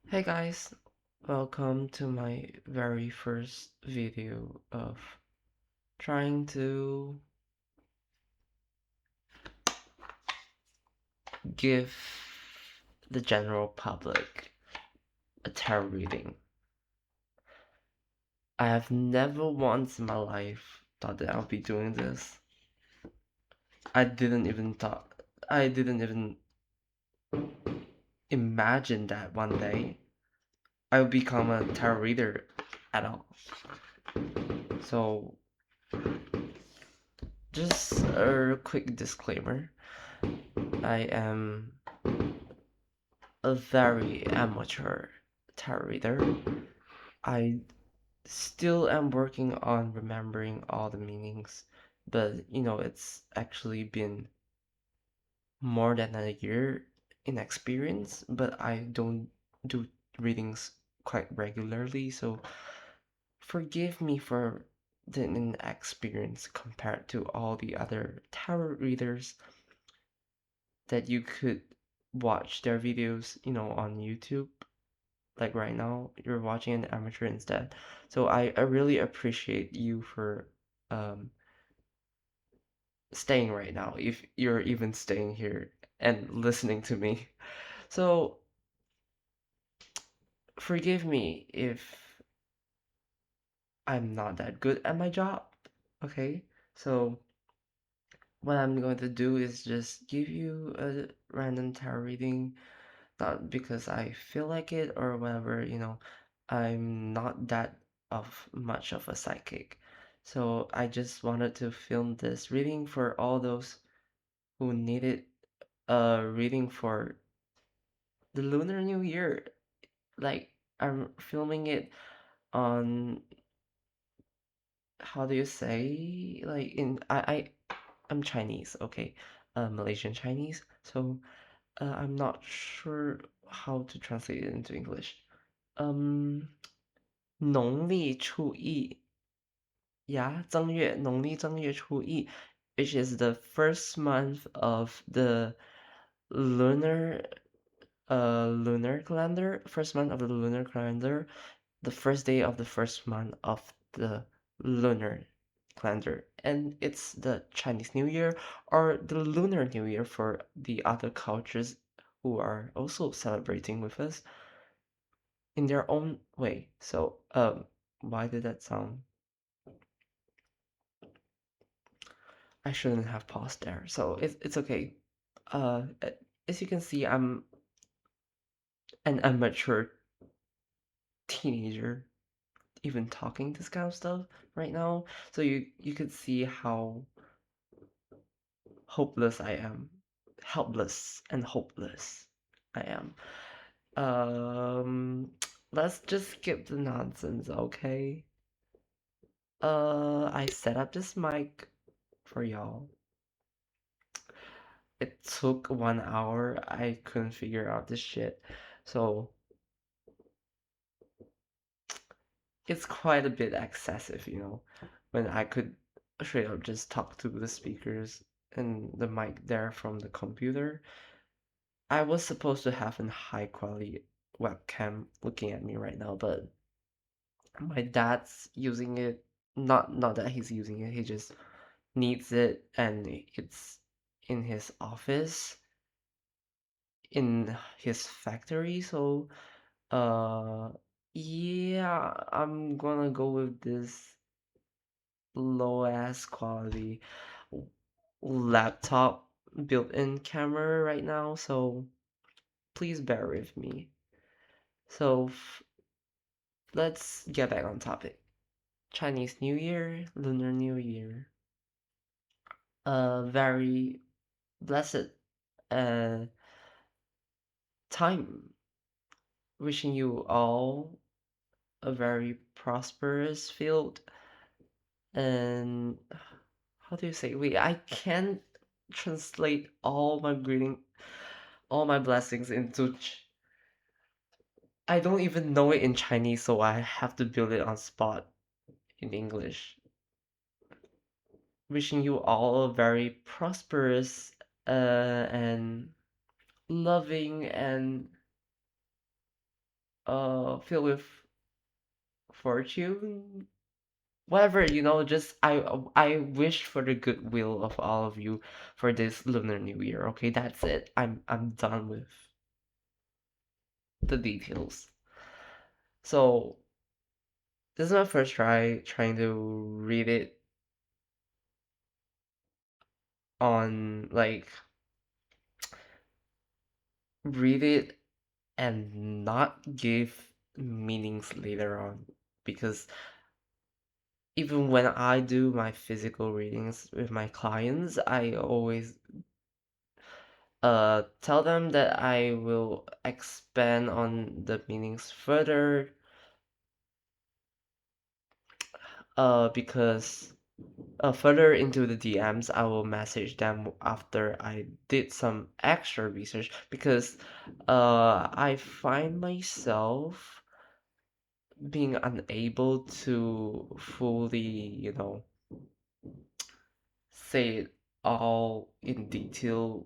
Hey guys, welcome to my very first video of trying to give the general public a tarot reading. I have never once in my life thought that I'll be doing this. I didn't even thought I didn't even imagine that one day I would become a tarot reader at all. So just a quick disclaimer. I am a very amateur tarot reader. I still am working on remembering all the meanings, but it's actually been more than a year in experience, but I don't do readings quite regularly, so forgive me for the inexperience compared to all the other tarot readers that you could watch their videos, on YouTube. Like right now you're watching an amateur instead. So I really appreciate you for um staying right now, if you're even staying here and listening to me. So forgive me if I'm not that good at my job. Okay, so what I'm going to do is just give you a random tarot reading, not because I feel like it or whatever, I'm not that of much of a psychic. So I just wanted to film this reading for all those who needed a reading for the Lunar New Year. Like I'm filming it on, how do you say, like I'm Chinese, okay, Malaysian Chinese. So I'm not sure how to translate it into English. Um, 农历初一, yeah, 正月, 农历正月初一, which is the first month of the lunar lunar calendar, first month of the lunar calendar, the first day of the first month of the lunar calendar. And it's the Chinese New Year or the Lunar New Year for the other cultures who are also celebrating with us in their own way. So, why did that sound? I shouldn't have paused there. So it's okay. As you can see, I'm an immature teenager, even talking this kind of stuff right now. So you could see how hopeless I am, helpless and hopeless I am. Let's just skip the nonsense, okay? I set up this mic for y'all. It took 1 hour. I couldn't figure out this shit. So it's quite a bit excessive, when I could straight up just talk to the speakers and the mic there from the computer. I was supposed to have a high quality webcam looking at me right now, but my dad's using it. Not that he's using it, he just needs it and it's in his office, in his factory. So uh yeah, I'm gonna go with this low ass quality laptop built-in camera right now, so please bear with me. So let's get back on topic. Chinese New Year, Lunar New Year. A very blessed uh time. Wishing you all a very prosperous field. And how do you say? Wait, I can't translate all my blessings into. I don't even know it in Chinese, so I have to build it on spot in English. Wishing you all a very prosperous and loving and filled with fortune, whatever, just I wish for the goodwill of all of you for this Lunar New Year. Okay, that's it. I'm done with the details. So this is my first try trying to read it on like read it and not give meanings later on, because even when I do my physical readings with my clients, I always tell them that I will expand on the meanings further, because further into the DMs, I will message them after I did some extra research, because I find myself being unable to fully, say it all in detail,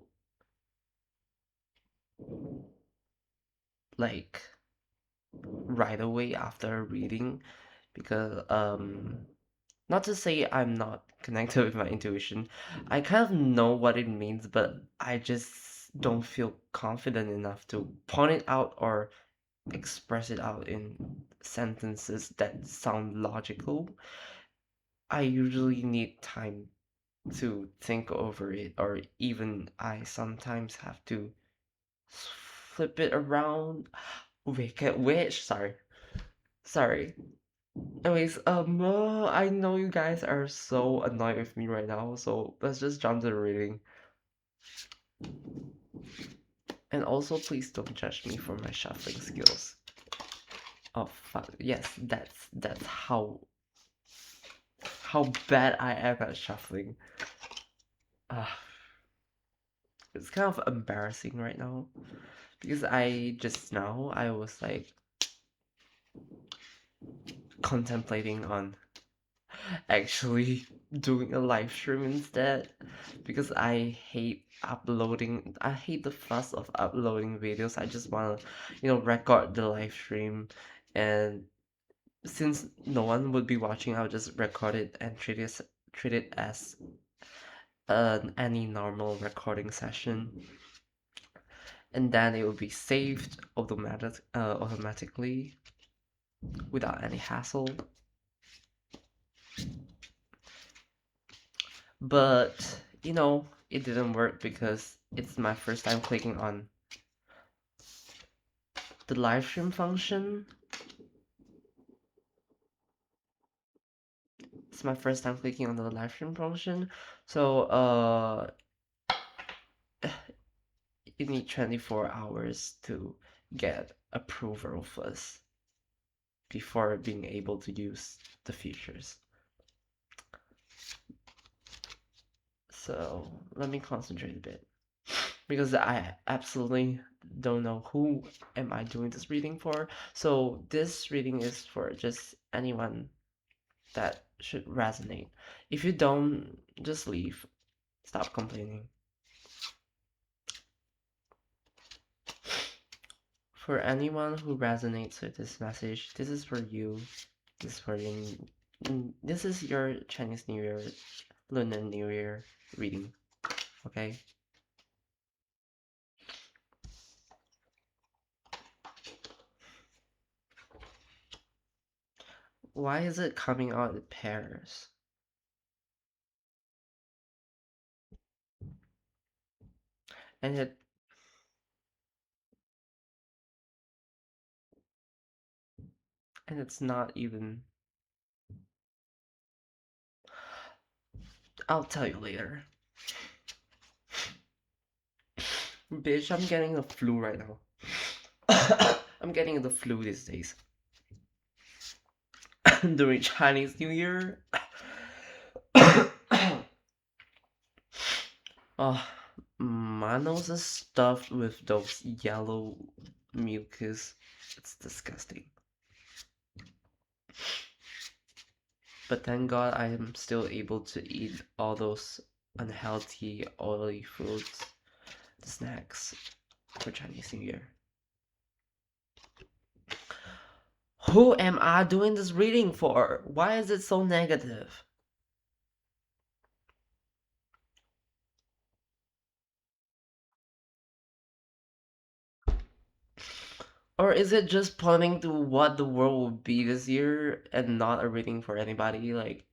like right away after reading, because not to say I'm not connected with my intuition. I kind of know what it means, but I just don't feel confident enough to point it out or express it out in sentences that sound logical. I usually need time to think over it, or even I sometimes have to flip it around. Sorry. Sorry. Anyways, I know you guys are so annoyed with me right now, so let's just jump to the reading. And also, please don't judge me for my shuffling skills. Oh fuck, yes, that's how bad I am at shuffling. Uh, it's kind of embarrassing right now, because I just now I was like contemplating on actually doing a live stream instead, because I hate the fuss of uploading videos. I just want to, record the live stream, and since no one would be watching, I'll just record it and treat it as any normal recording session, and then it will be saved automatically without any hassle. But it didn't work because it's my first time clicking on the live stream function. It's my first time clicking on the live stream function. So you need 24 hours to get approval first before being able to use the features. So let me concentrate a bit, because I absolutely don't know who am I doing this reading for. So this reading is for just anyone that should resonate. If you don't, just leave. Stop complaining. For anyone who resonates with this message, this is for you. This is for you. This is your Chinese New Year, Lunar New Year reading. Okay? Why is it coming out in pairs? And it and it's not even. I'll tell you later. Bitch, I'm getting the flu right now. I'm getting the flu these days. During Chinese New Year. Oh, my nose is stuffed with those yellow mucus. It's disgusting. But thank God I am still able to eat all those unhealthy, oily foods, snacks for Chinese New Year. Who am I doing this reading for? Why is it so negative? Or is it just pointing to what the world will be this year and not a reading for anybody? Like,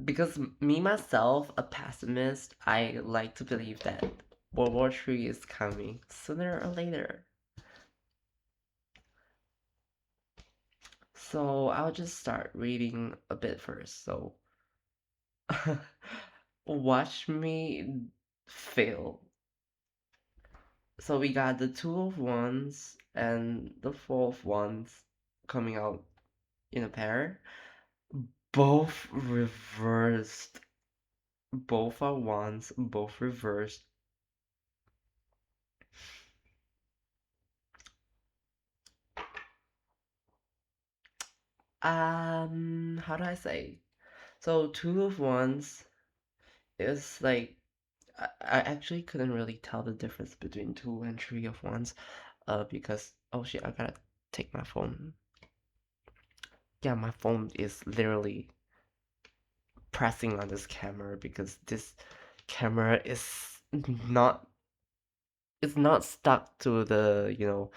because me myself, a pessimist, I like to believe that World War III is coming sooner or later. So I'll just start reading a bit first. So watch me fail. So we got the Two of Wands and the Four of Wands coming out in a pair. Both reversed. Both are wands, both reversed. How do I say? So Two of Wands is like I actually couldn't really tell the difference between two and Three of Wands, because oh shit, I gotta take my phone. Yeah, my phone is literally pressing on this camera because this camera is not it's not stuck to the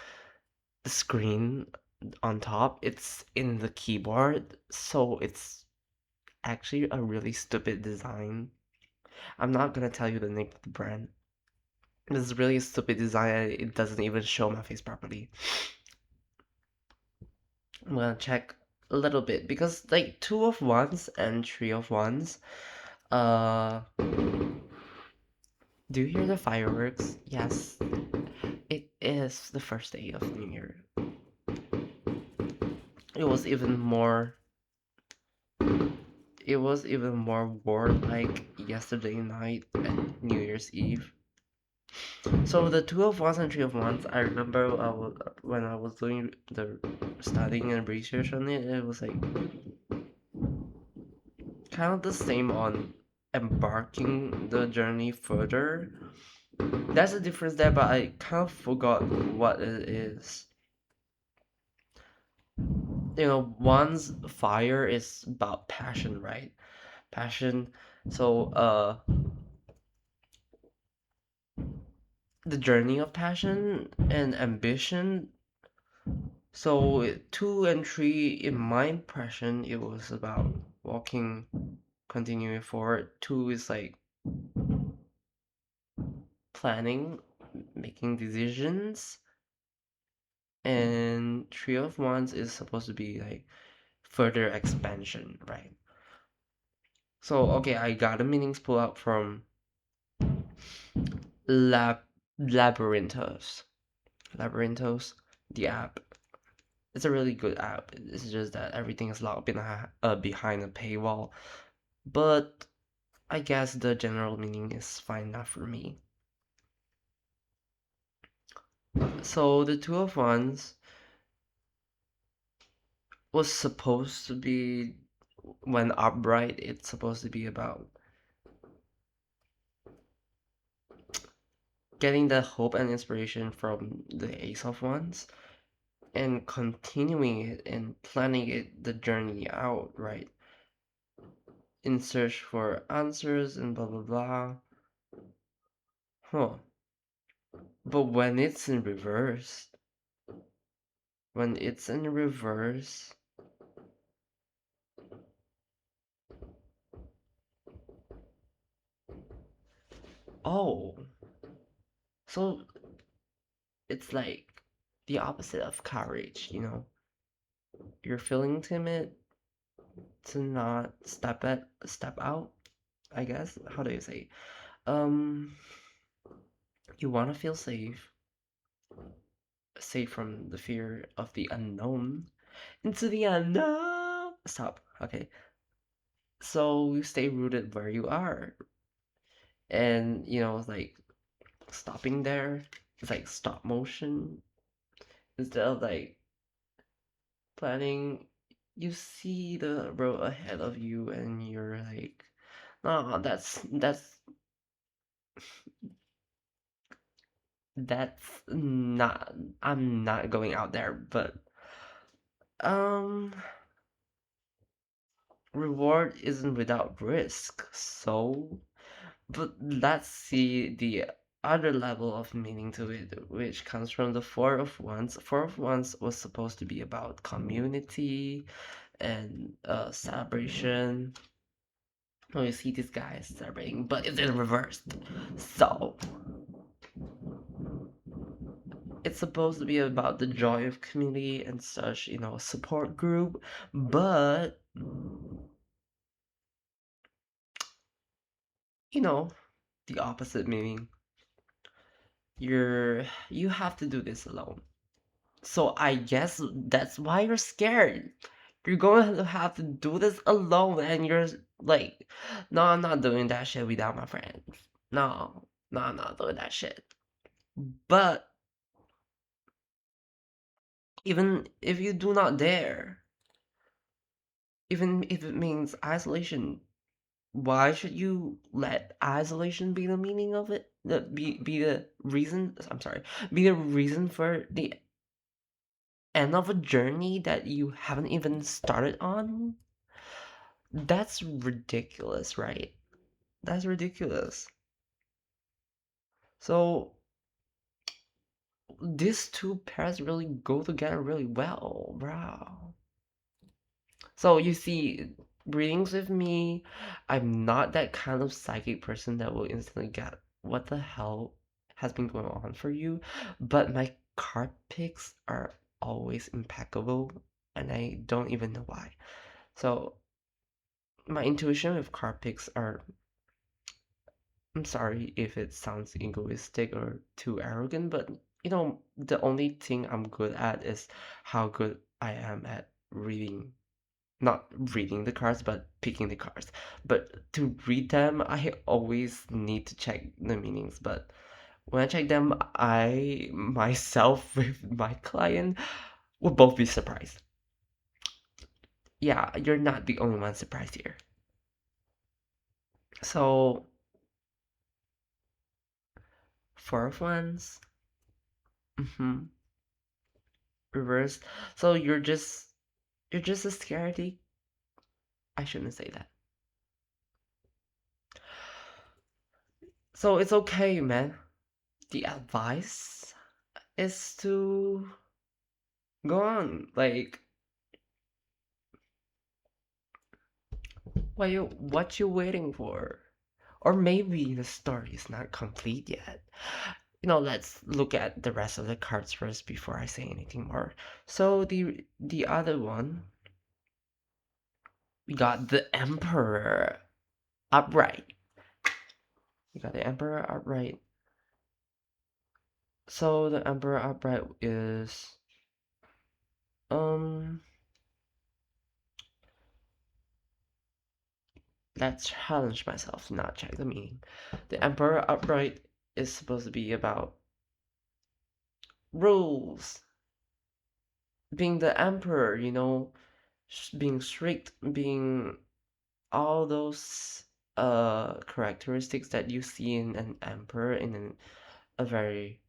screen on top. It's in the keyboard, so it's actually a really stupid design. I'm not gonna tell you the name of the brand. This is really a stupid design. It doesn't even show my face properly. I'm gonna check a little bit because like Two of Wands and Three of Wands. Do you hear the fireworks? Yes, it is the first day of New Year. It was even more. It was even more warlike yesterday night at New Year's Eve. So the Two of Wands and Three of Wands, I remember when I was doing the studying and research on it, it was like kind of the same on embarking the journey further. There's a difference there, but I kind of forgot what it is. One's fire is about passion, right? Passion. So, the journey of passion and ambition. So, two and three, in my impression, it was about walking, continuing forward. Two is like planning, making decisions, and Three of Wands is supposed to be like further expansion, right? So okay, I got the meanings pulled out from Lab Labyrinthos. Labyrinthos, the app. It's a really good app. It's just that everything is locked behind a paywall. But I guess the general meaning is fine enough for me. So the Two of Wands was supposed to be, when upright, it's supposed to be about getting the hope and inspiration from the Ace of Wands and continuing it and planning it the journey out, right? In search for answers and blah blah blah. Huh. But when it's in reverse, oh, so it's like the opposite of courage. You're feeling timid to not step out, I guess. How do you say? Um, you want to feel safe from the fear of the unknown into the unknown. Stop. Okay. So you stay rooted where you are. And, like stopping there, it's like stop motion instead of like planning. You see the road ahead of you and you're like, no, that's That's not, I'm not going out there, but um reward isn't without risk. So, but let's see the other level of meaning to it, which comes from the Four of Wands. Four of Wands was supposed to be about community and celebration. Oh, you see this guy is celebrating, but it's in reverse. So, it's supposed to be about the joy of community and such, support group, but, you know, the opposite meaning. You have to do this alone. So I guess that's why you're scared. You're going to have to do this alone, and you're like, no, I'm not doing that shit without my friends. No, no, I'm not doing that shit. But even if you do not dare, even if it means isolation, why should you let isolation be the meaning of it? Be the reason, I'm sorry, be the reason for the end of a journey that you haven't even started on? That's ridiculous, right? That's ridiculous. So these two pairs really go together really well, bro. So you see, readings with me, I'm not that kind of psychic person that will instantly get what the hell has been going on for you, but my card picks are always impeccable, and I don't even know why. So my intuition with card picks are, I'm sorry if it sounds egoistic or too arrogant, but the only thing I'm good at is how good I am at reading, not reading the cards, but picking the cards. But to read them, I always need to check the meanings. But when I check them, I myself with my client will both be surprised. Yeah, you're not the only one surprised here. So, Four of Wands, mm-hmm, reversed. So you're just a scaredy. I shouldn't say that. So it's okay, man. The advice is to go on. Like, what you waiting for? Or maybe the story is not complete yet. Let's look at the rest of the cards first before I say anything more. So the other one, we got the Emperor upright. We got the Emperor upright. So the Emperor upright is um let's challenge myself to not check the meaning. The Emperor upright is supposed to be about rules, being the emperor, being strict, being all those characteristics that you see in an emperor in a very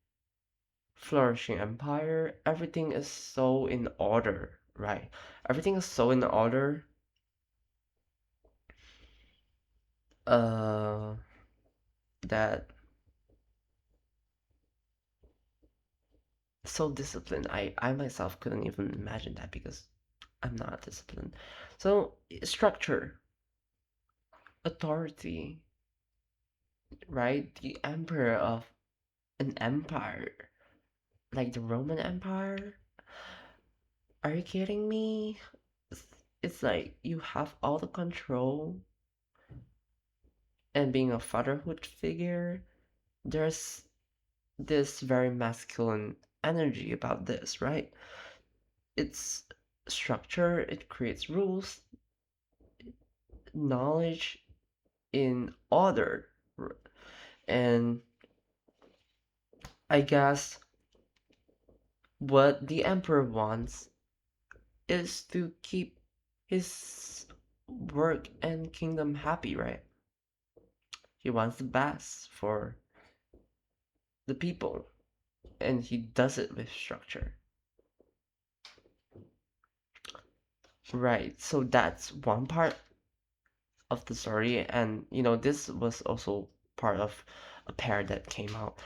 flourishing empire. Everything is so in order, right? Everything is so in order. Uh, that so disciplined. I myself couldn't even imagine that because I'm not disciplined. So structure, authority, right? The emperor of an empire, like the Roman Empire. Are you kidding me? It's like you have all the control, and being a fatherhood figure, there's this very masculine energy about this, right? It's structure, it creates rules, knowledge in order. And I guess what the emperor wants is to keep his work and kingdom happy, right? He wants the best for the people. and he does it with structure. Right. So that's one part of the story, and this was also part of a pair that came out,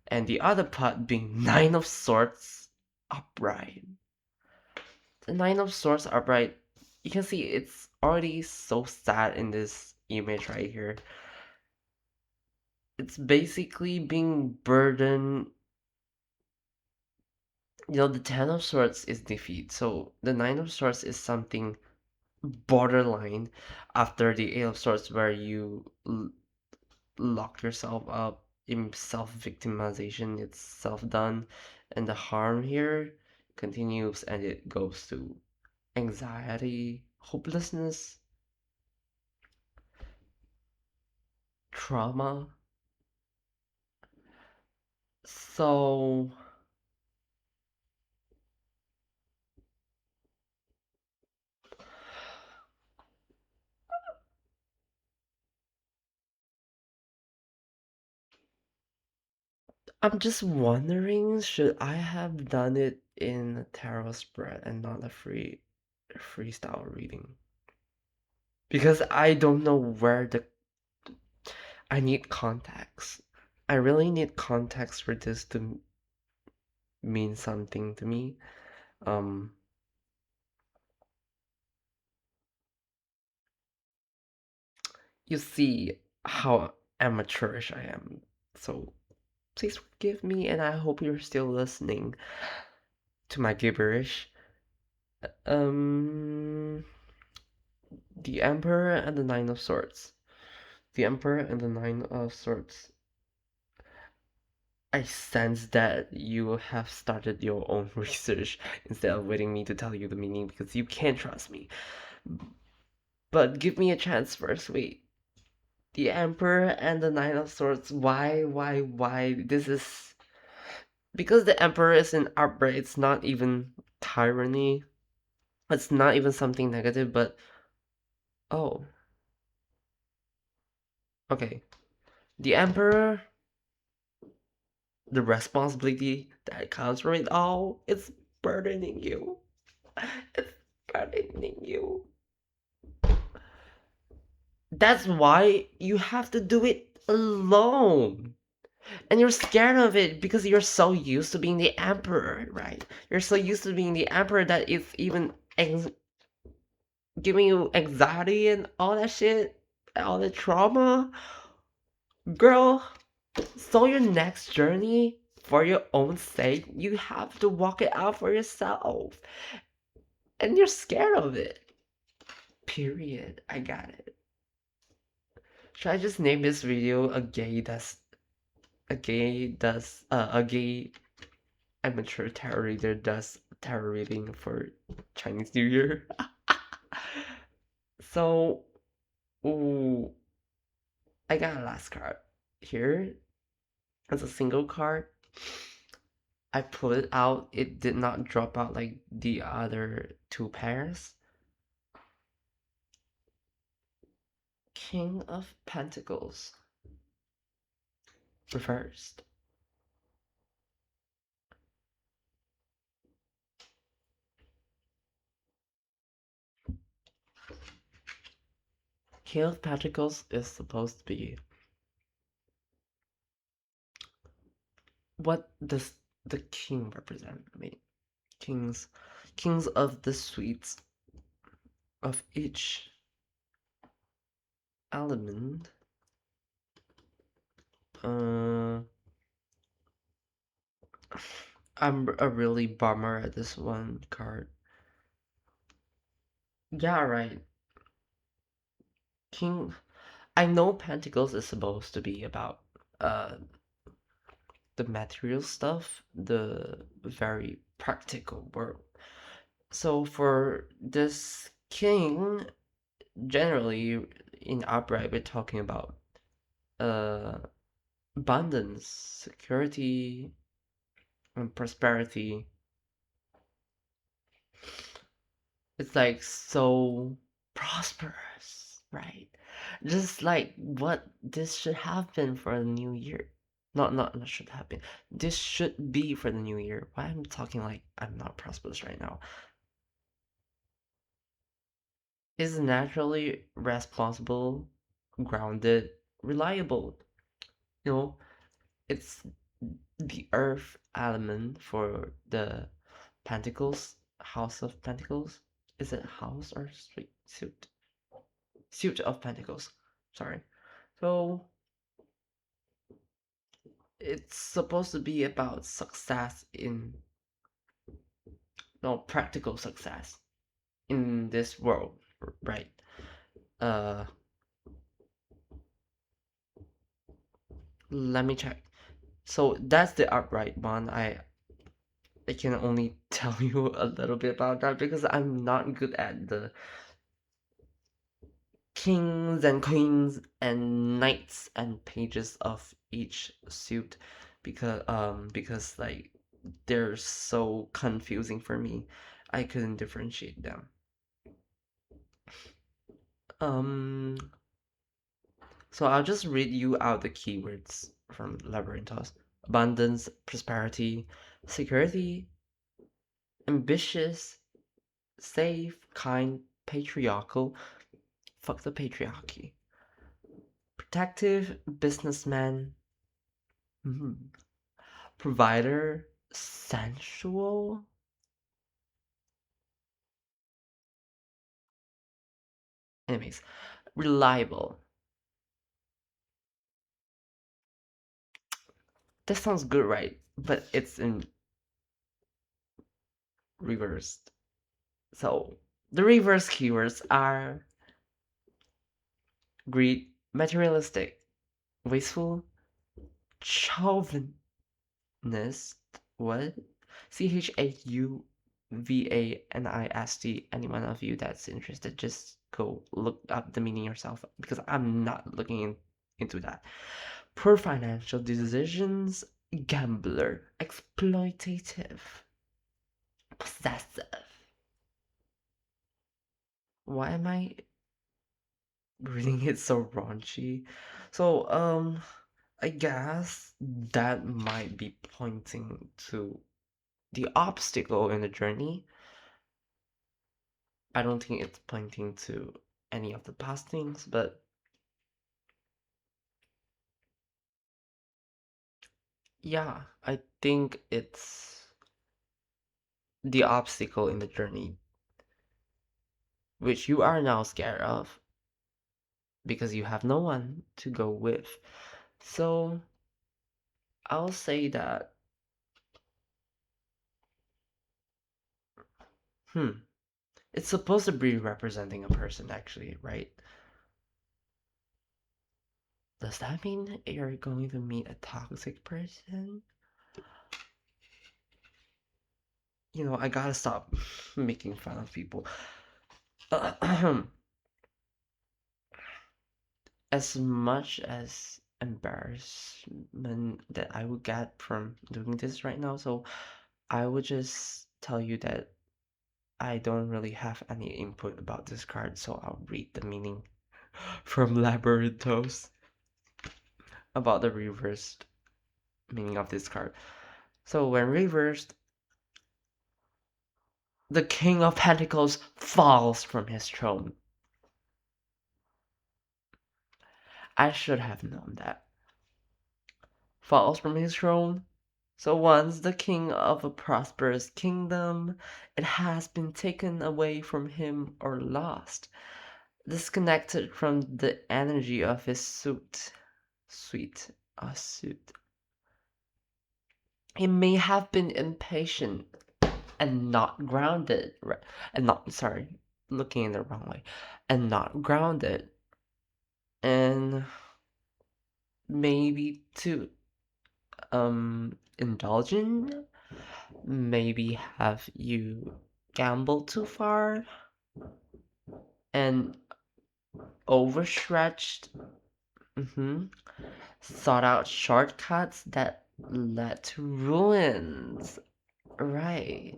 and the other part being Nine of Swords upright. The Nine of Swords upright, you can see it's already so sad in this image right here. It's basically being burdened. The Ten of Swords is defeat, so the Nine of Swords is something borderline after the Eight of Swords, where you lock yourself up in self-victimization. It's self-done, and the harm here continues, and it goes to anxiety, hopelessness, trauma. So I'm just wondering, should I have done it in a tarot spread and not a freestyle reading? Because I don't know where the I need context. I really need context for this to mean something to me. Um, you see how amateurish I am. So please forgive me, and I hope you're still listening to my gibberish. Um, the Emperor and the Nine of Swords. The Emperor and the Nine of Swords. I sense that you have started your own research instead of waiting me to tell you the meaning because you can't trust me. But give me a chance first. Wait. The Emperor and the Nine of Swords. Why? This is because the Emperor is in upright. It's not even tyranny. It's not even something negative, but oh, okay. The Emperor, the responsibility that comes from it all, it's burdening you. It's burdening you. That's why you have to do it alone. And you're scared of it because you're so used to being the emperor, right? You're so used to being the emperor that it's even giving you anxiety and all that shit, all the trauma. Girl, so your next journey, for your own sake, you have to walk it out for yourself. And you're scared of it. Period. I got it. Should I just name this video a gay amateur tarot reader does tarot reading for Chinese New Year? So, ooh, I got a last card here. It's a single card. I pulled it out. It did not drop out like the other two pairs. King of Pentacles. Reversed. King of Pentacles is supposed to be. What does the king represent? I mean, kings of the suites of each element. Uh, I'm a really bummer at this one card. Yeah, right. King. I know Pentacles is supposed to be about uh the material stuff, the very practical world. So for this king, generally in upright, we're talking about uh abundance, security, and prosperity. It's like so prosperous, right? Just like what this should happen for a new year. Not should have been. This should be for the new year. Why I'm talking like I'm not prosperous right now? Is naturally responsible, grounded, reliable. You know, it's the earth element for the Pentacles, House of Pentacles. Is it house or suit? Suit of Pentacles. Sorry. So it's supposed to be about success in no practical success in this world, right? Uh, Let me check. So that's the upright one. I can only tell you a little bit about that because I'm not good at the kings and queens and knights and pages of each suit because like they're so confusing for me. I couldn't differentiate them. Um so I'll just read you out the keywords from Labyrinthos. Abundance, prosperity, security, ambitious, safe, kind, patriarchal. Fuck the patriarchy. Protective, businessman, mhm, provider, sensual. Anyways, reliable. That sounds good, right? But it's in reversed. So the reverse keywords are greed, materialistic, wasteful, chauvinist. What? CHAUVANIST. Any one of you that's interested, just go look up the meaning yourself because I'm not looking into that. Poor financial decisions, gambler, exploitative, possessive. Why am I reading it so raunchy? So, I guess that might be pointing to the obstacle in the journey. I don't think it's pointing to any of the past things, but yeah, I think it's the obstacle in the journey, which you are now scared of because you have no one to go with. So I'll say that, hmm, it's supposed to be representing a person, actually, right? Does that mean you're going to meet a toxic person? I gotta stop making fun of people. As much as embarrassment that I would get from doing this right now, so I would just tell you that I don't really have any input about this card, so I'll read the meaning from Labyrinthos about the reversed meaning of this card. So when reversed, the King of Pentacles falls from his throne. I should have known that. Falls from his throne. So once the king of a prosperous kingdom, it has been taken away from him or lost, disconnected from the energy of his suit. He may have been impatient and not grounded, and not, sorry, looking in the wrong way, and not grounded, and maybe too indulgent, maybe have you gambled too far and overstretched, hmm sought out shortcuts that led to ruins. Right.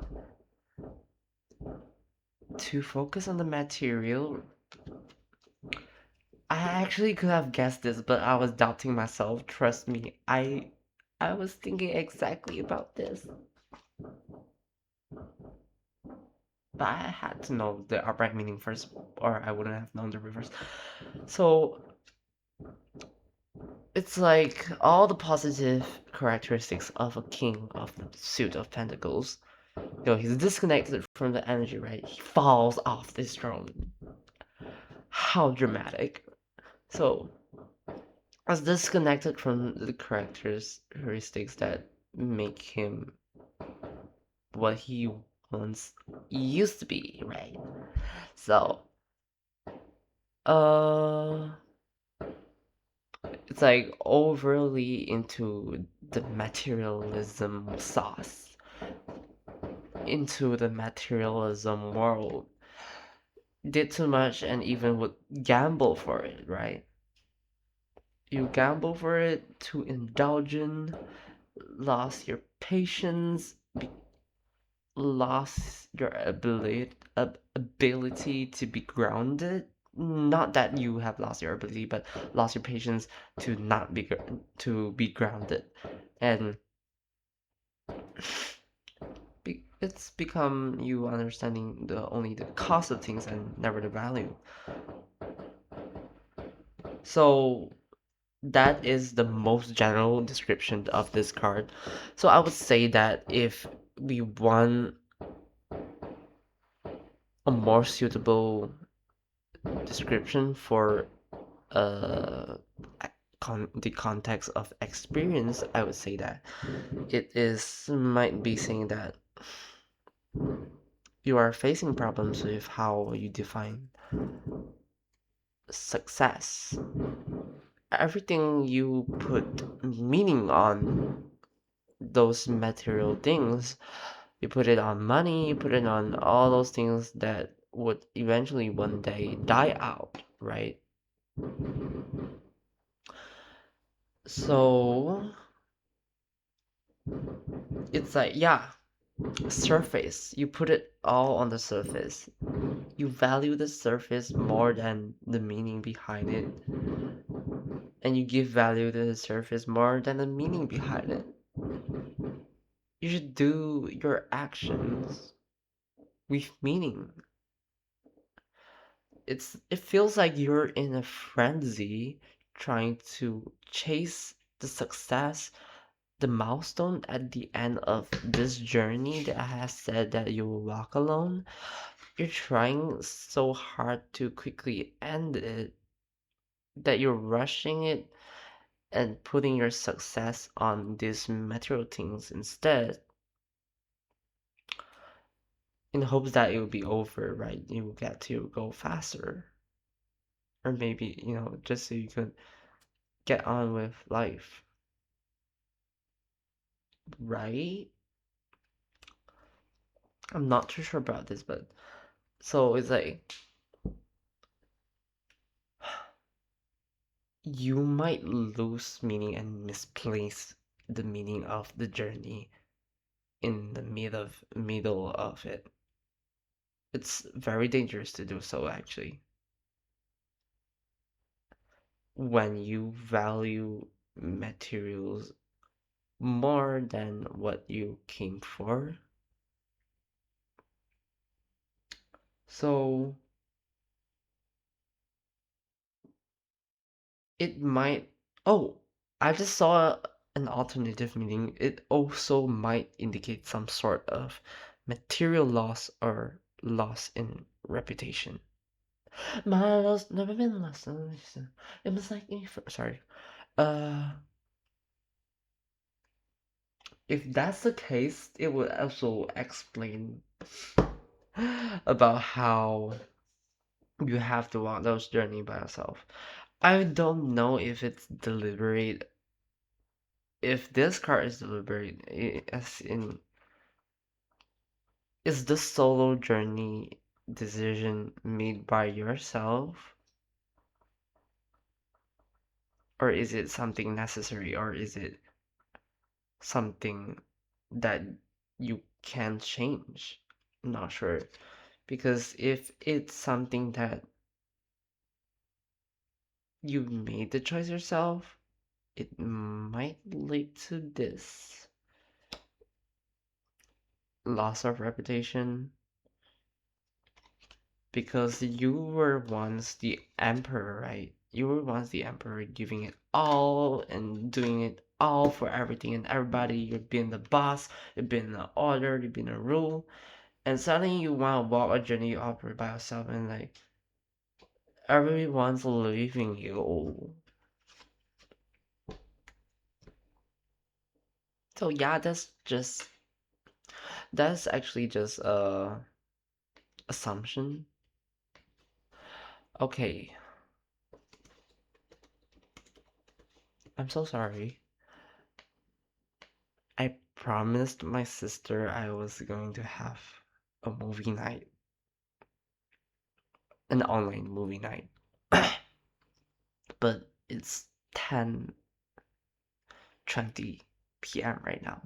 To focus on the material, I actually could have guessed this, but I was doubting myself. Trust me, I I was thinking exactly about this, but I had to know the upright meaning first, or I wouldn't have known the reverse. So it's like all the positive characteristics of a king of the suit of pentacles. He's disconnected from the energy, right? He falls off this throne. How dramatic. So, as disconnected from the characteristics that make him what he once used to be, right? So, uh, it's like overly into the materialism sauce, into the materialism world, did too much and even would gamble for it, right? You gamble for it to indulge in, lost your patience, lost your ability to be grounded. Not that you have lost your ability, but lost your patience to not be to be grounded, and it's become you understanding the only the cost of things and never the value. So that is the most general description of this card. So I would say that if we want a more suitable description for uh the context of experience, I would say that it is might be saying that you are facing problems with how you define success. Everything you put meaning on, those material things, you put it on money, you put it on all those things that would eventually one day die out, right? So it's like, yeah, surface. You put it all on the surface. You value the surface more than the meaning behind it. And you give value to the surface more than the meaning behind it. You should do your actions with meaning. It feels like you're in a frenzy trying to chase the success, the milestone at the end of this journey that has said that you will walk alone. You're trying so hard to quickly end it that you're rushing it and putting your success on these material things instead, in hopes that it will be over, right? You will get to go faster. Or maybe, just so you can get on with life, right? I'm not too sure about this, but so it's like you might lose meaning and misplace the meaning of the journey in the middle of it. It's very dangerous to do so actually. When you value materials more than what you came for. So it might. Oh, I just saw an alternative meaning. It also might indicate some sort of material loss or loss in reputation. My loss never been lost. It was like sorry. Uh, if that's the case, it would also explain about how you have to walk those journey by yourself. I don't know if it's deliberate. If this card is deliberate, as in, is the solo journey decision made by yourself, or is it something necessary, or is it something that you can change? I'm not sure. Because if it's something that you made the choice yourself, it might lead to this loss of reputation because you were once the emperor, right? You were once the emperor, giving it all and doing it all for everything and everybody. You've been the boss, you've been the order, you've been a rule, and suddenly you want to walk a journey you operate by yourself, and like everyone's leaving you. So yeah, that's actually just a assumption. Okay, I'm so sorry. I promised my sister I was going to have a movie night, an online movie night. But it's 10:20 p.m. right now.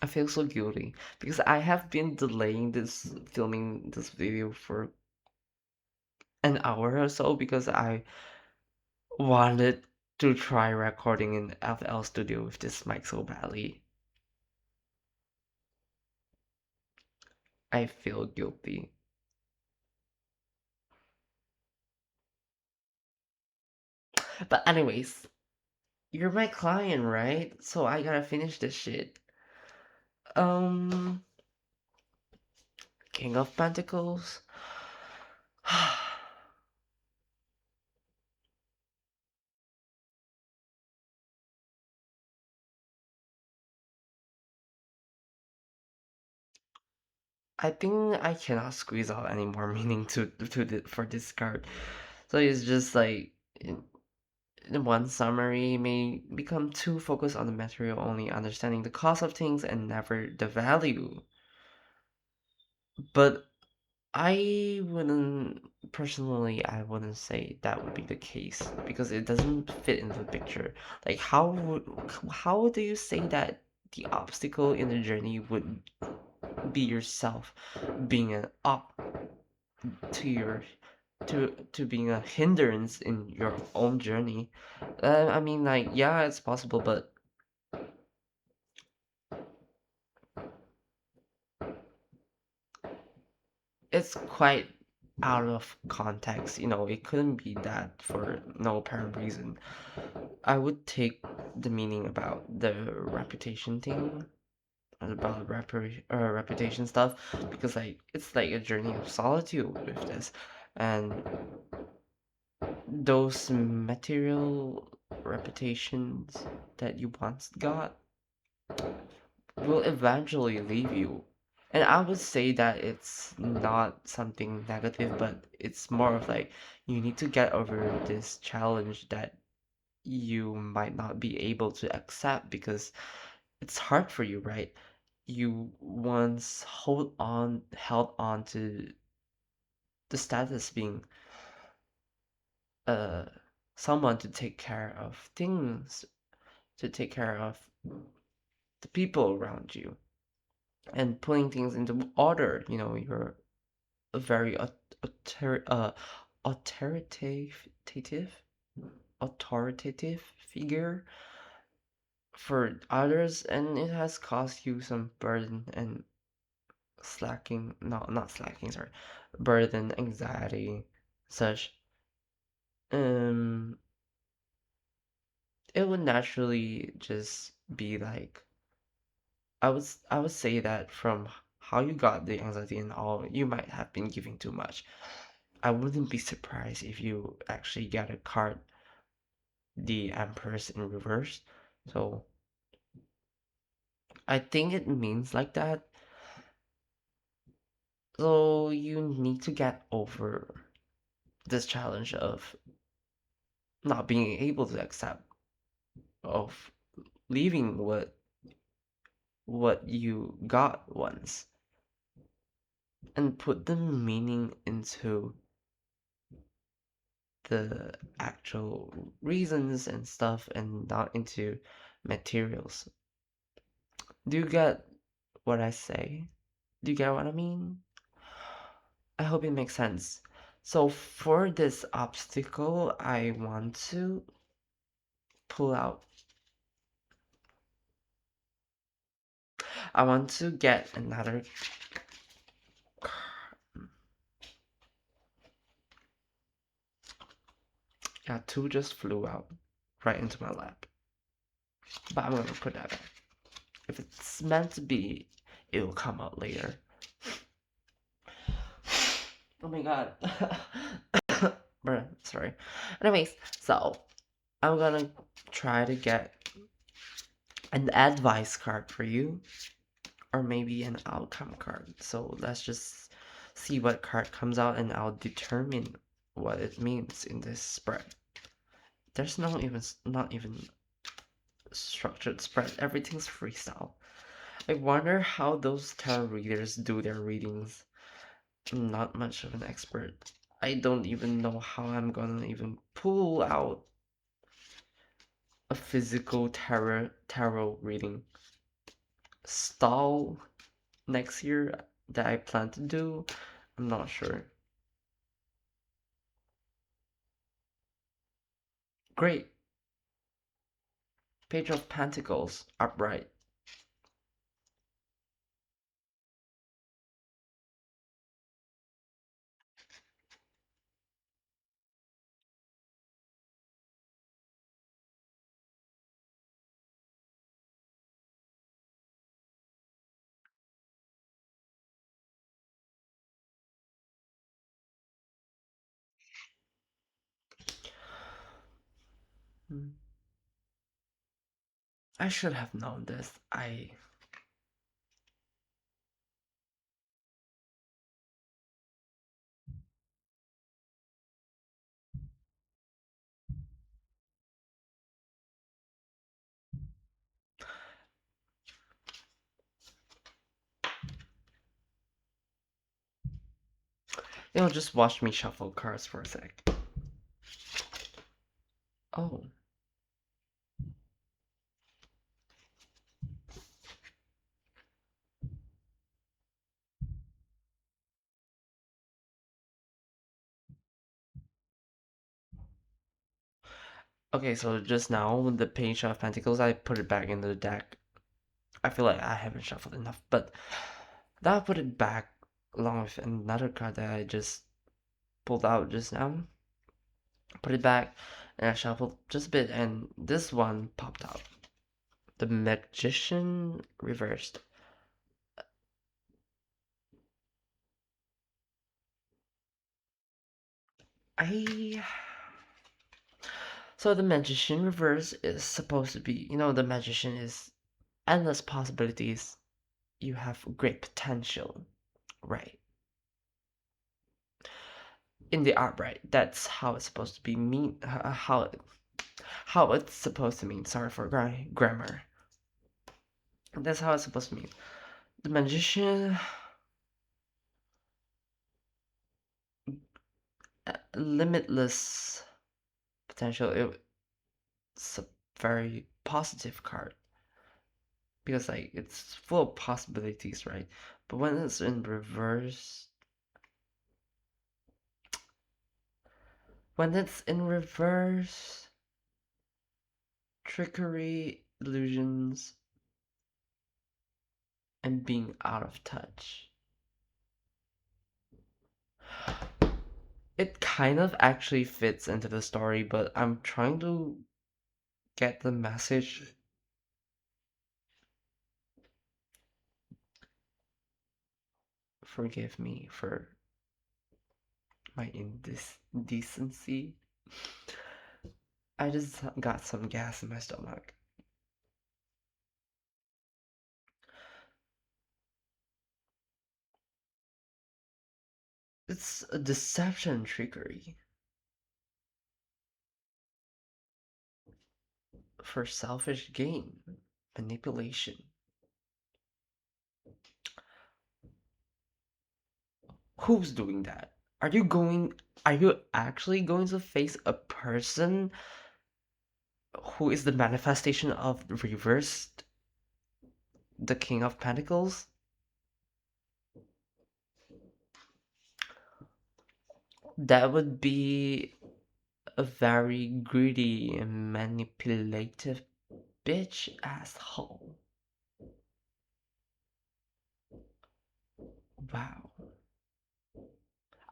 I feel so guilty because I have been delaying this filming this video for an hour or so because I wanted to try recording in FL Studio with this mic so badly. I feel guilty. But anyways, you're my client, right? So I gotta finish this shit. Um, King of Pentacles. I think I cannot squeeze out any more meaning for this card. So it's just like in one summary may become too focused on the material, only understanding the cost of things and never the value. But I wouldn't say that would be the case because it doesn't fit into the picture. Like how do you say that the obstacle in the journey would be yourself being an up to your to being a hindrance in your own journey? I mean, like, yeah, it's possible, but it's quite out of context. It couldn't be that for no apparent reason. I would take the meaning about the reputation thing, about reputation stuff, because like it's like a journey of solitude with this, and those material reputations that you once got will eventually leave you. And I would say that it's not something negative, but it's more of like you need to get over this challenge that you might not be able to accept because it's hard for you, right? You once held on to the status being uh someone to take care of things, to take care of the people around you, and putting things into order. You're a very authoritative authoritative figure for others, and it has caused you some burden and slacking, no, not slacking, sorry, burden, anxiety, such. um it would naturally just be like, I would say that from how you got the anxiety and all, you might have been giving too much. I wouldn't be surprised if you actually get a card, the Empress in reverse. So I think it means like that. So you need to get over this challenge of not being able to accept, of leaving what you got once, and put the meaning into the actual reasons and stuff and not into materials. Do you get what I say? Do you get what I mean? I hope it makes sense. So for this obstacle, I want to pull out. I want to get another. Yeah, two just flew out right into my lap. But I'm gonna put that back. If it's meant to be, it will come out later. Oh my god. Bruh, sorry. Anyways, so I'm gonna try to get an advice card for you, or maybe an outcome card. So let's just see what card comes out and I'll determine what it means in this spread. There's not even structured spread. Everything's freestyle. I wonder how those tarot readers do their readings. I'm not much of an expert. I don't even know how I'm gonna even pull out a physical tarot reading. Stall next year that I plan to do. I'm not sure. Great. Page of Pentacles, upright. Hmm. I should have known this. Just watch me shuffle cards for a sec. Oh. Okay, so just now the Page of Pentacles, I put it back in the deck. I feel like I haven't shuffled enough, but that I put it back along with another card that I just pulled out just now. Put it back and I shuffled just a bit, and this one popped out. The Magician reversed. I So the Magician reverse is supposed to be, the Magician is endless possibilities. You have great potential, right? In the upright, that's how it's supposed to be mean. How it's supposed to mean. Sorry for grammar. That's how it's supposed to mean. The Magician, limitless potential. It's a very positive card because like it's full of possibilities, right? But when it's in reverse, trickery, illusions, and being out of touch. It kind of actually fits into the story, but I'm trying to get the message. Forgive me for my indecency. I just got some gas in my stomach. It's a deception trickery for selfish gain, manipulation. Who's doing that? Are you actually going to face a person who is the manifestation of reversed the King of Pentacles? That would be A very greedy and manipulative bitch asshole. Wow.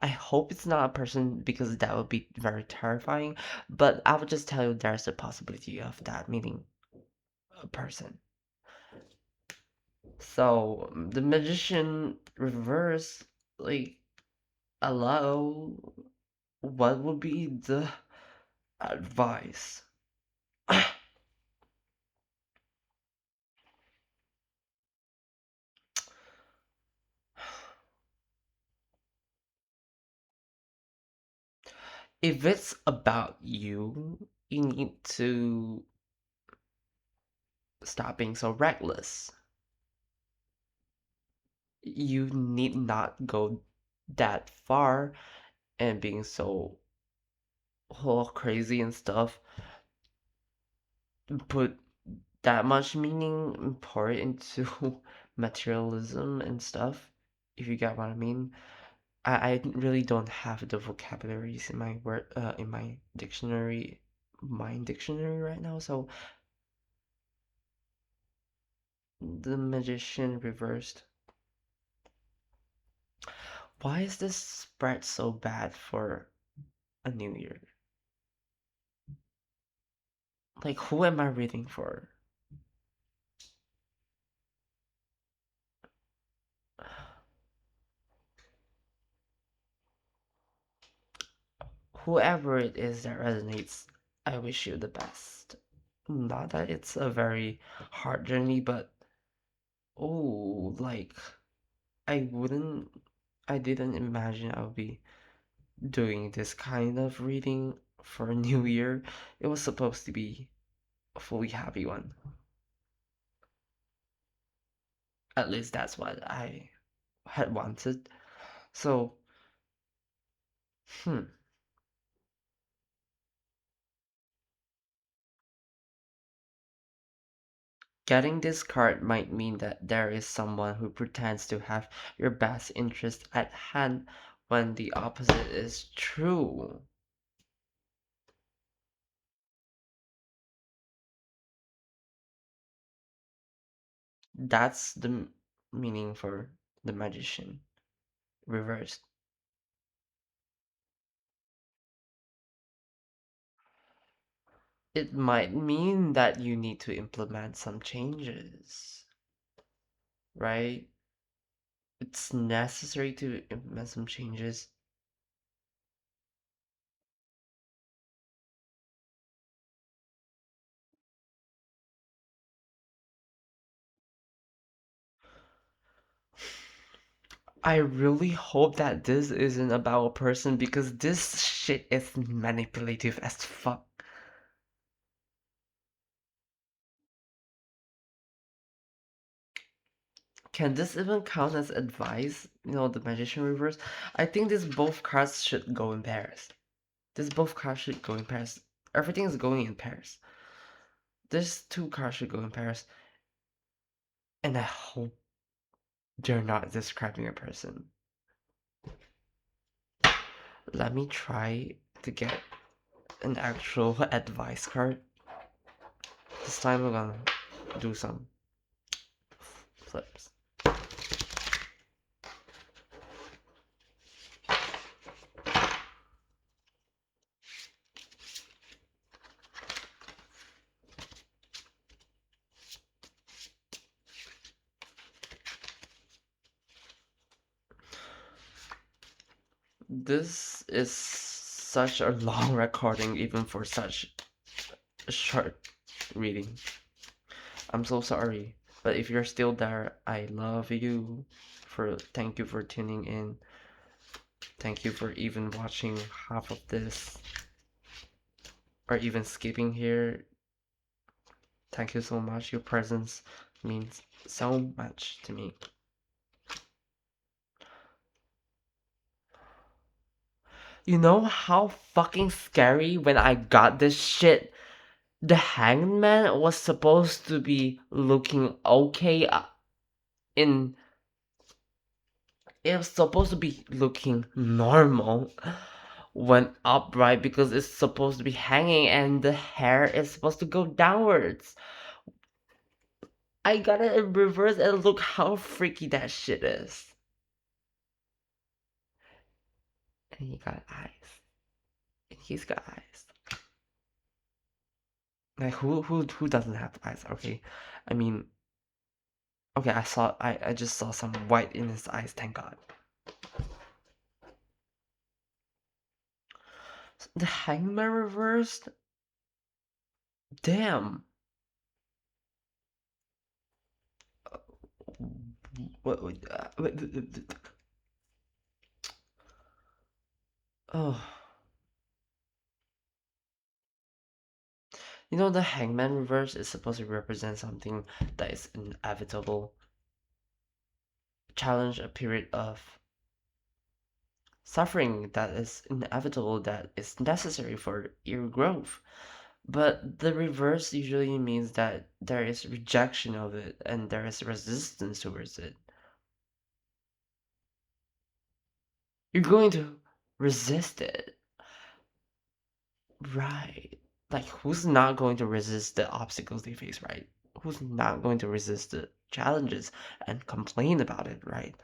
I hope it's not a person because that would be very terrifying, but I would just tell you there's a possibility of that meaning a person. So the magician reverse, like, hello, what would be the advice? If it's about you, you need to stop being so reckless. You need not go that far and being so whole crazy and stuff. Put that much meaning and pour it into materialism and stuff, if you get what I mean. I really don't have the vocabularies in my word in my dictionary, mind dictionary right now. So the magician reversed. Why is this spread so bad for a new year? Like, who am I reading for? Whoever it is that resonates, I wish you the best. Not that it's a very hard journey, but oh, like, I wouldn't, I didn't imagine I would be doing this kind of reading for a new year. It was supposed to be a fully happy one. At least that's what I had wanted. So, hmm. Getting this card might mean that there is someone who pretends to have your best interest at hand when the opposite is true. That's the meaning for the magician reversed. It might mean that you need to implement some changes, right? It's necessary to implement some changes. I really hope that this isn't about a person because this shit is manipulative as fuck. Can this even count as advice? You know, the magician reverse? I think these both cards should go in pairs. This both cards should go in pairs. Everything is going in pairs. This two cards should go in pairs. And I hope they're not describing a person. Let me try to get an actual advice card. This time we're gonna do some flips. This is such a long recording even for such a short reading. I'm so sorry. But if you're still there, I love you. Thank you for tuning in. Thank you for even watching half of this or even skipping here. Thank you so much. Your presence means so much to me. You know how fucking scary when I got this shit? The hangman was supposed to be looking okay in it was supposed to be looking normal went upright because it's supposed to be hanging and the hair is supposed to go downwards. I got it in reverse and look how freaky that shit is. And he got eyes. And he's got eyes. Like who doesn't have eyes? Okay. I mean, okay, I just saw some white in his eyes, thank God. The hangman reversed? Damn. What, oh. You know, the hangman reverse is supposed to represent something that is inevitable. Challenge a period of suffering that is inevitable, that is necessary for your growth. But the reverse usually means that there is rejection of it and there is resistance towards it. You're going to resist it. Right. Like, who's not going to resist the obstacles they face, right? Who's not going to resist the challenges and complain about it, right?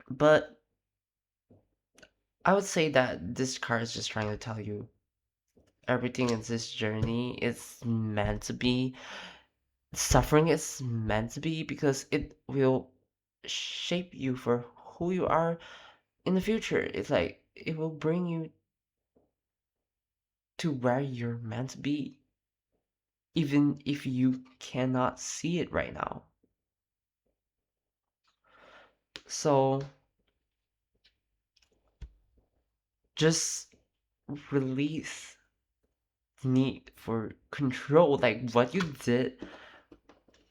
But I would say that this card is just trying to tell you everything in this journey is meant to be. Suffering is meant to be because it will shape you for who you are in the future. It's like it will bring you to where you're meant to be, even if you cannot see it right now. So just release the need for control, like what you did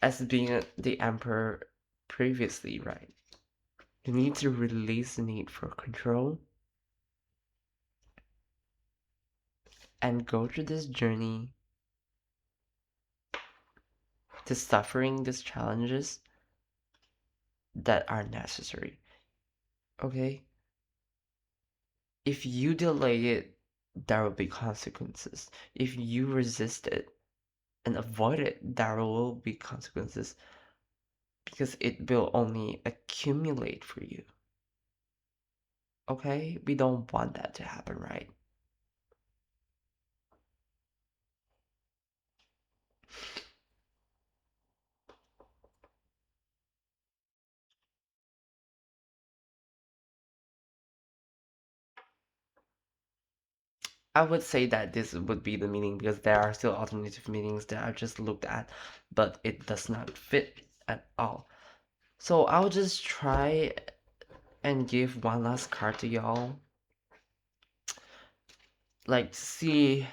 as being the emperor previously, right? You need to release the need for control and go through this journey, this suffering, these challenges that are necessary. Okay? If you delay it, there will be consequences. If you resist it and avoid it, there will be consequences because it will only accumulate for you. Okay? We don't want that to happen, right? I would say that this would be the meaning because there are still alternative meanings that I've just looked at, but it does not fit at all. So I'll just try and give one last card to y'all. Like, see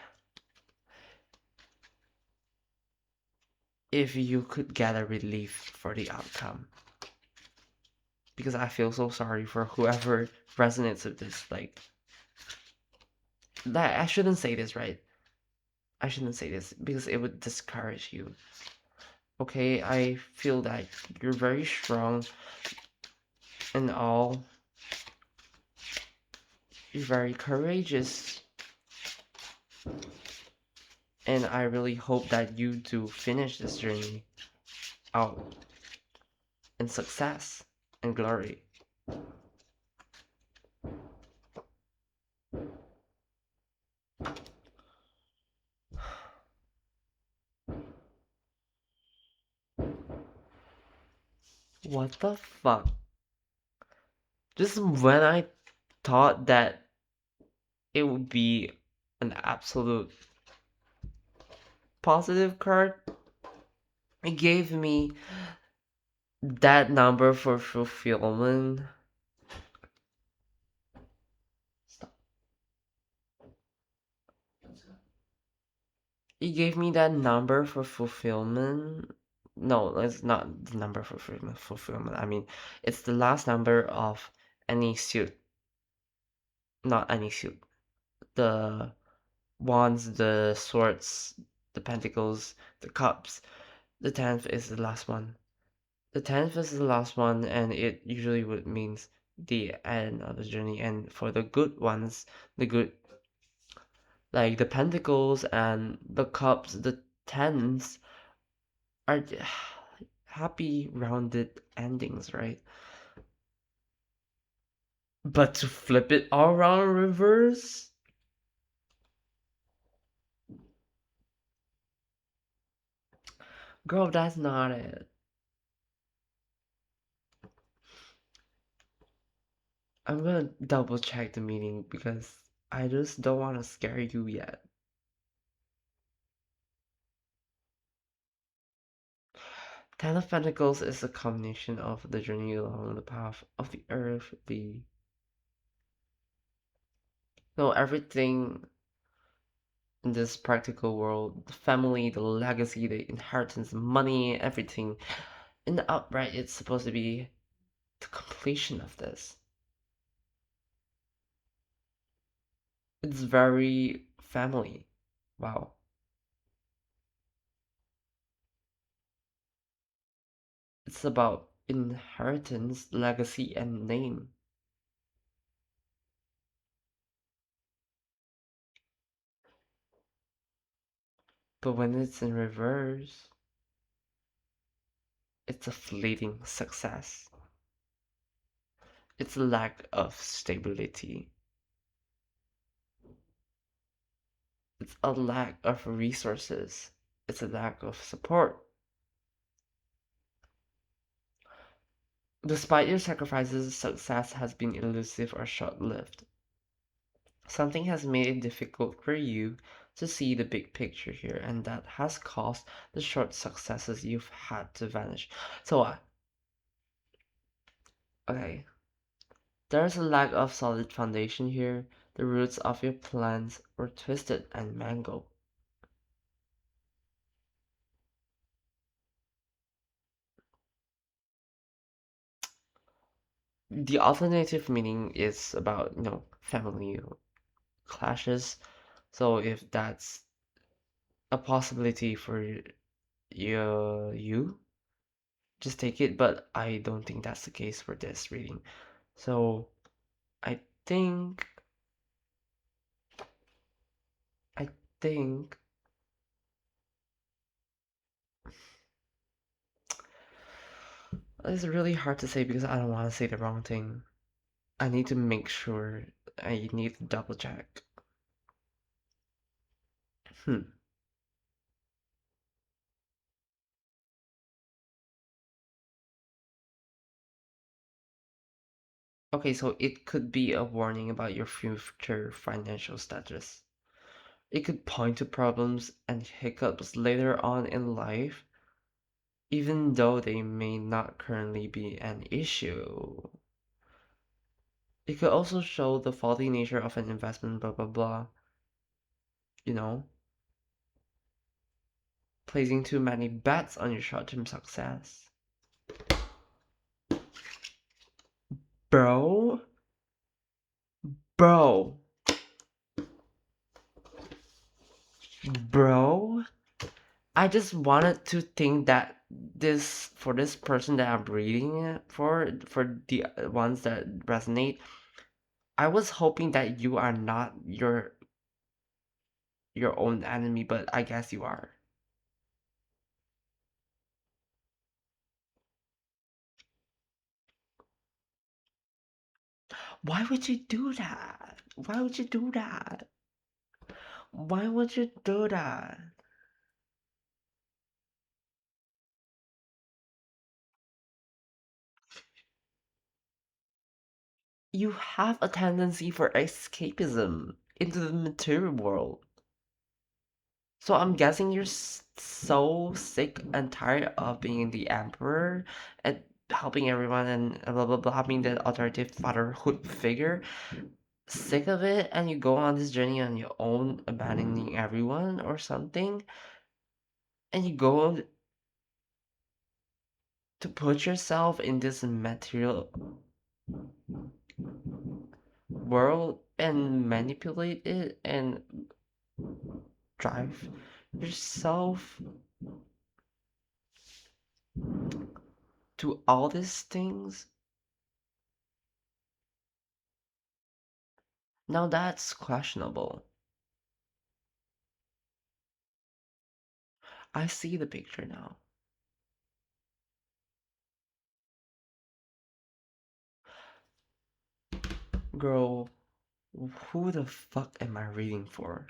if you could get a relief for the outcome. Because I feel so sorry for whoever resonates with this. Like, that I shouldn't say this, right? I shouldn't say this because it would discourage you. Okay, I feel that you're very strong and all. You're very courageous. And I really hope that you do finish this journey out in success and glory. What the fuck? Just when I thought that it would be an absolute positive card, it gave me that number for fulfillment. Stop. It gave me that number for fulfillment. No, it's not the number for fulfillment. I mean, it's the last number of any suit. Not any suit. The wands, the swords, the pentacles, the cups. The 10th is the last one. The 10th is the last one, and it usually would means the end of the journey. And for the good ones, the good, like the pentacles and the cups, the tens are happy, rounded endings, right? But to flip it all around reverse, girl, that's not it. I'm gonna double check the meaning because I just don't want to scare you yet. Ten of Pentacles is a combination of the journey along the path of the earth, the no everything in this practical world, the family, the legacy, the inheritance, money, everything. In the upright, it's supposed to be the completion of this. It's very family. Wow. It's about inheritance, legacy, and name. But when it's in reverse, it's a fleeting success. It's a lack of stability. It's a lack of resources. It's a lack of support. Despite your sacrifices, success has been elusive or short lived. Something has made it difficult for you to see the big picture here, and that has caused the short successes you've had to vanish. So, okay, there's a lack of solid foundation here. The roots of your plants were twisted and mangled. The alternative meaning is about, family clashes. So if that's a possibility for you, just take it. But I don't think that's the case for this reading. So I think, I think it's really hard to say because I don't want to say the wrong thing. I need to make sure. I need to double check. Hmm. Okay, so it could be a warning about your future financial status. It could point to problems and hiccups later on in life, even though they may not currently be an issue. It could also show the faulty nature of an investment, blah blah blah, you know, placing too many bets on your short term success. Bro, bro, bro. I just wanted to think that for this person that I'm reading it for the ones that resonate, I was hoping that you are not your own enemy, but I guess you are. Why would you do that? Why would you do that? Why would you do that? You have a tendency for escapism into the material world. So I'm guessing you're so sick and tired of being the emperor and helping everyone and blah blah blah, being the authoritative fatherhood figure. Sick of it, and you go on this journey on your own, abandoning everyone or something, and you go to put yourself in this material world and manipulate it and drive yourself to all these things. Now that's questionable. I see the picture now. Girl, who the fuck am I reading for?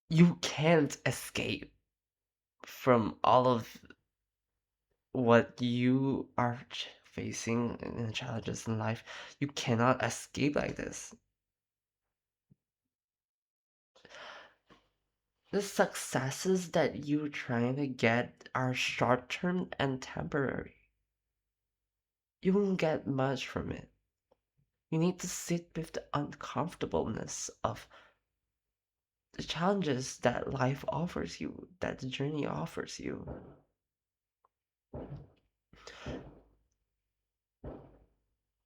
You can't escape from all of what you are facing in challenges in life. You cannot escape like this. The successes that you're trying to get are short term and temporary. You won't get much from it. You need to sit with the uncomfortableness of the challenges that life offers you, that the journey offers you.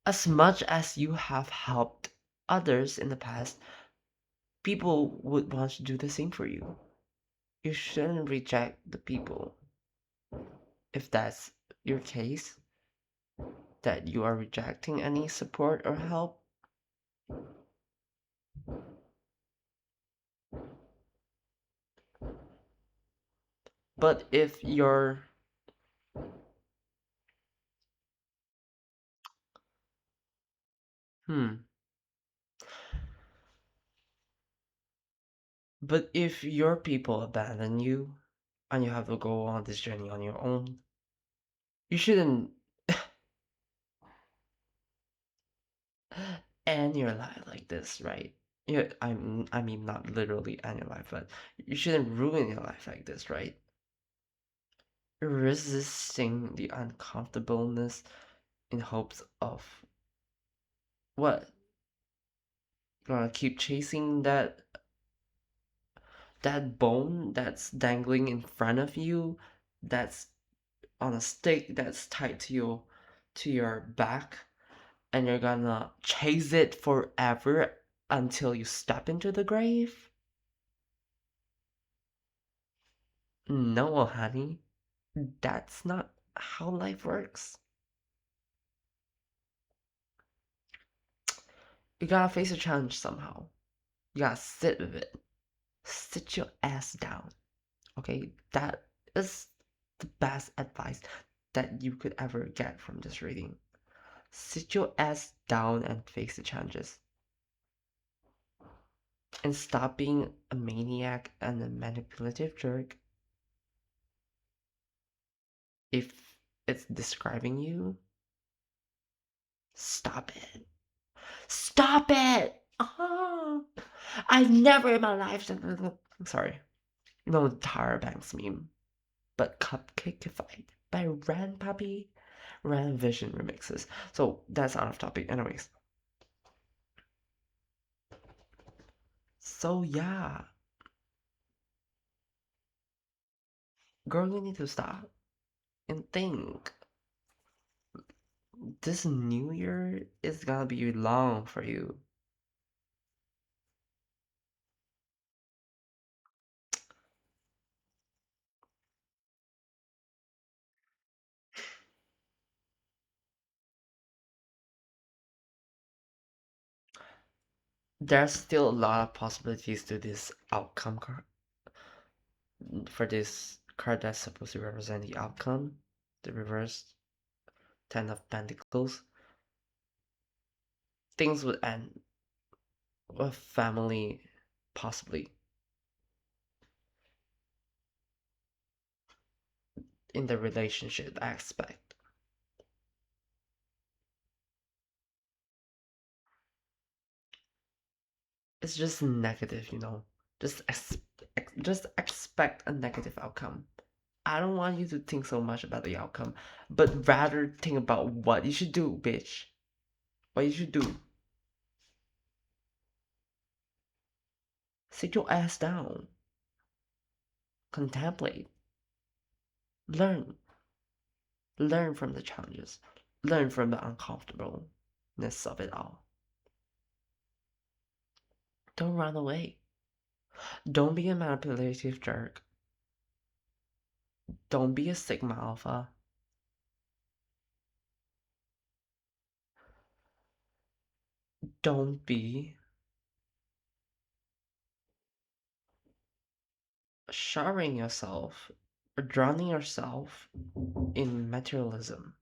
As much as you have helped others in the past, people would want to do the same for you. You shouldn't reject the people if that's your case, that you are rejecting any support or help. But if you're, hmm, but if your people abandon you and you have to go on this journey on your own, you shouldn't end your life like this, right? Yeah, I mean not literally end your life, but you shouldn't ruin your life like this, right? Resisting the uncomfortableness in hopes of what? Gonna keep chasing that bone that's dangling in front of you, that's on a stick that's tied to your back, and you're gonna chase it forever until you step into the grave? No, honey, that's not how life works. You gotta face a challenge somehow. You gotta sit with it. Sit your ass down. Okay? That is the best advice that you could ever get from this reading. Sit your ass down and face the challenges. And stop being a maniac and a manipulative jerk. If it's describing you, stop it. Stop it! Ah, I've never in my life. I'm sorry. No Tara Banks meme, but Cupcakeified by Ran Puppy, Ran Vision remixes. So that's out of topic, anyways. So yeah, girl, you need to stop and think. This new year is gonna be long for you. There's still a lot of possibilities to this outcome card for this card that's supposed to represent the outcome, the reversed Ten of Pentacles. Things would end with family, possibly in the relationship aspect. It's just negative, Just just expect a negative outcome. I don't want you to think so much about the outcome, but rather think about what you should do, bitch. What you should do. Sit your ass down. Contemplate. Learn. Learn from the challenges. Learn from the uncomfortableness of it all. Don't run away. Don't be a manipulative jerk. Don't be a Sigma Alpha. Don't be showering yourself or drowning yourself in materialism.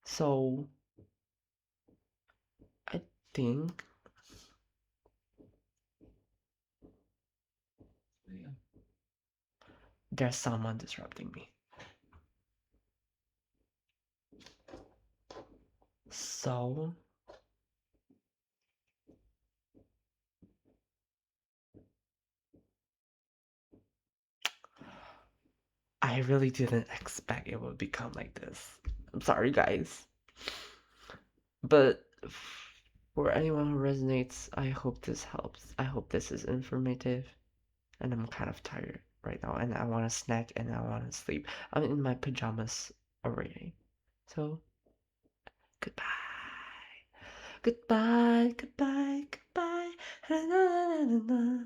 So I think there's someone disrupting me. So I really didn't expect it would become like this. I'm sorry, guys. But for anyone who resonates, I hope this helps. I hope this is informative. And I'm kind of tired right now, and I want a snack and I want to sleep. I'm in my pajamas already. So, goodbye. Goodbye, goodbye, goodbye. Na, na, na, na, na.